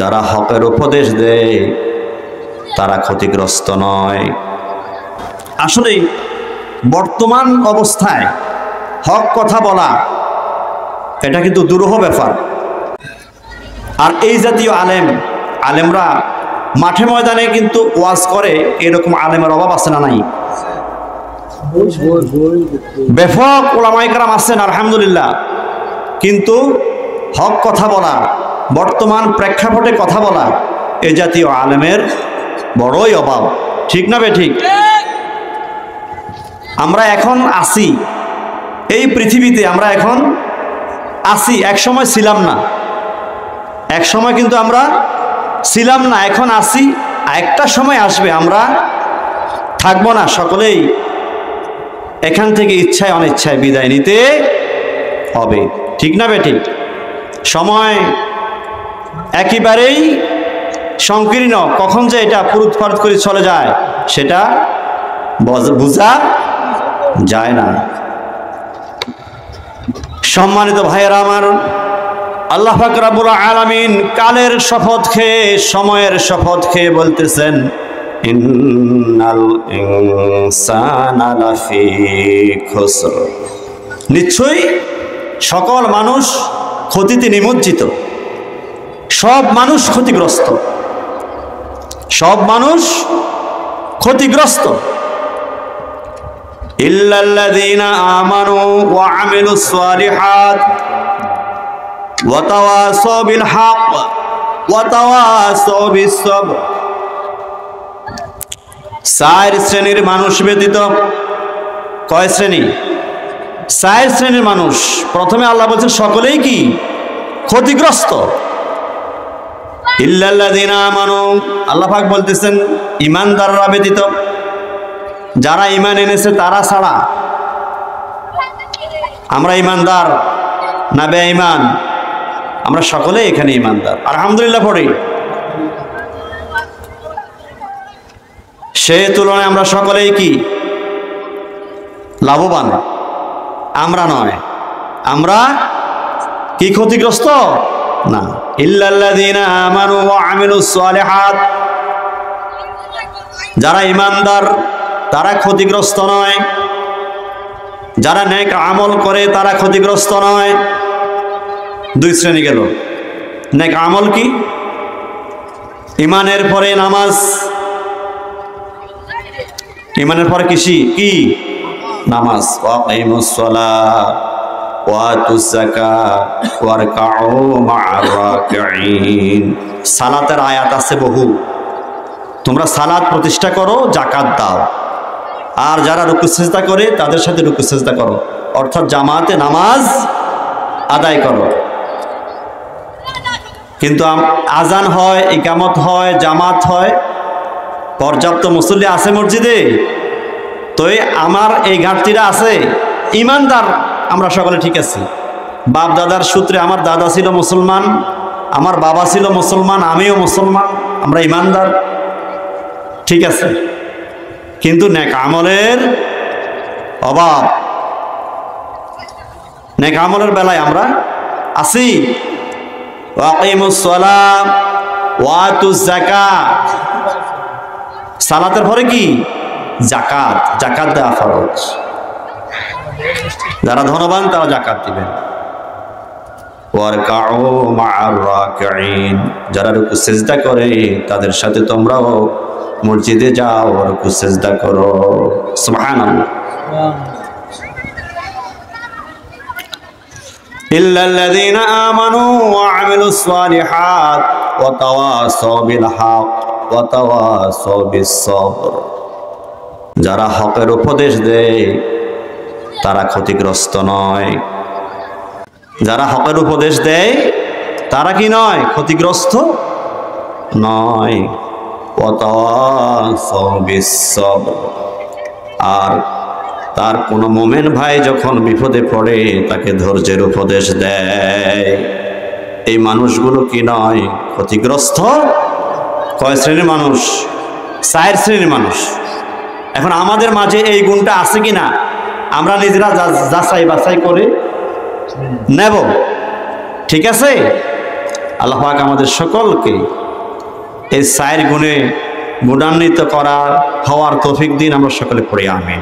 যারা হকের উপদেশ দেয় তারা ক্ষতিগ্রস্ত নয়। আসলে বর্তমান অবস্থায় হক কথা বলা এটা কিন্তু দুরূহ ব্যাপার। আর এই জাতীয় আলেমরা মাঠে ময়দানে কিন্তু ওয়াজ করে, এরকম আলেমের অভাব আছে না নাই? ব্যাপক ওলামায়ে কেরাম আছেন আলহামদুলিল্লাহ, কিন্তু হক কথা বলা, বর্তমান প্রেক্ষাপটে কথা বলা, এ জাতীয় আলেমের বড়ই অভাব। ঠিক না বেঠিক? আমরা এখন আছি এই পৃথিবীতে, আমরা এখন আছি, এক সময় ছিলাম না। এক সময় কিন্তু আমরা ছিলাম না, এখন আছি। একটা সময় আসবে আমরা থাকবো না, সকলেই এখান থেকে ইচ্ছায় অনিচ্ছায় বিদায় নিতে হবে। ঠিক না বেঠিক? সময় একেবারেই সংকীর্ণ, কখন যে এটা পুরুৎপাত করে চলে যায় সেটা বোঝা যায় না। সম্মানিত ভাইয়েরা আমার, আল্লাহ পাক রব্বুল আলামিন কালের শপথ খেয়ে, সময়ের শপথ খেয়ে বলতেছেন, ইন্নাল ইনসানা লাফি খুসর, নিশ্চয়ই সকল মানুষ ক্ষতিতে নিমজ্জিত, সব মানুষ ক্ষতিগ্রস্ত, সব মানুষ ক্ষতিগ্রস্ত। ইল্লাল্লাযীনা আমানু ওয়া আমিলুস সালিহাত ওয়া তাওয়াসাউ বিল হক ওয়া তাওয়াসাউ বিস সবর। চার শ্রেণীর মানুষ ব্যতীত, কয় শ্রেণী? চার শ্রেণীর মানুষ। প্রথমে আল্লাহ বলছেন সকলেই কি ক্ষতিগ্রস্ত। ইল্লাল্লাযীনা আমানু, আল্লাহ পাক বলতেছেন ঈমানদাররা ব্যতীত, যারা ঈমান এনেছে তারা ছাড়া। আমরা ঈমানদার না বেঈমান? আমরা সকলেই এখানে ঈমানদার, আলহামদুলিল্লাহ পড়ি। সে তুলনায় আমরা সকলেই কি লাভবান? আমরা নয়, আমরা কি ক্ষতিগ্রস্ত না। ইল্লাল্লাযীনা আমানু ওয়া আমিলুস সালিহাত, যারা ঈমানদার তারা ক্ষতিগ্রস্ত নয়, যারা নেক আমল করে তারা ক্ষতিগ্রস্ত নয়। দুই শ্রেণী গেল। নেক আমল কি? ঈমানের পরে নামাজ, ঈমানের পরে কি? নামাজ। ওয়াকিমুস সালাত ওয়া আতুজ যাকাত ওয়ারকাউ মা'আর রাকিঈন। সালাতের আয়াত আছে বহু, তোমরা সালাত প্রতিষ্ঠা করো, যাকাত দাও, আর যারা রুকু সিজদা করে তাদের সাথে রুকু সিজদা করো, অর্থাৎ জামাতে নামাজ আদায় করো। কিন্তু আজান হয়, ইকামত হয়, জামাত হয়, পর্যাপ্ত মুসল্লি আছে মসজিদে? তো আমার এই ঘাটতিটা আছে। ঈমানদার আমরা সকলে ঠিক আছি, বাপ দাদার সূত্রে আমার দাদা ছিল মুসলমান, আমার বাবা ছিল মুসলমান, আমিও মুসলমান, আমরা ঈমানদার, ঠিক আছে। কিন্তু নেক আমলের অভাব, নেক আমলের বেলায় আমরা আছি। ওয়াকিমুস সালাত ওয়া আতুজ যাকাত, সালাতের পরে কি? যাকাত। যাকাত দেওয়া ফরজ। যারা ধনবান তারা যাকাত দিবেন। ওয়ারকাউ মা'আর রাকিঈন, যারা রুকু সিজদা করে তাদের সাথে তোমরাও মসজিদে যাও, রুকু সিজদা করো। সুবহানাল্লাহ। ইল্লাল্লাযীনা আমানু ওয়া আমিলুস সালিহাত ওয়া তাওয়াসাউ বিল হক ওয়া তাওয়াসাউ বিস সবর, যারা হকের উপদেশ দেয় তারা ক্ষতিগ্রস্ত নয়। যারা হকের উপদেশ দেয় তারা কি নয়? ক্ষতিগ্রস্ত নয়। ওয়া তাওয়াসাউ বিস সবর, আর তার কোনো মোমেন ভাই যখন বিপদে পড়ে তাকে ধৈর্যের উপদেশ দেয়। এই মানুষগুলো কি নয় ক্ষতিগ্রস্ত? কয় শ্রেণীর মানুষ? চার শ্রেণীর মানুষ। এখন আমাদের মাঝে এই গুণটা আছে কিনা আমরা নিজেরা যাচাই বাছাই করে নেব, ঠিক আছে? আল্লাহ পাক আমাদের সকলকে এই 4 গুণে গুণান্বিত করার হওয়ার তৌফিক দিন। আমরা সকলে পড়ি আমিন।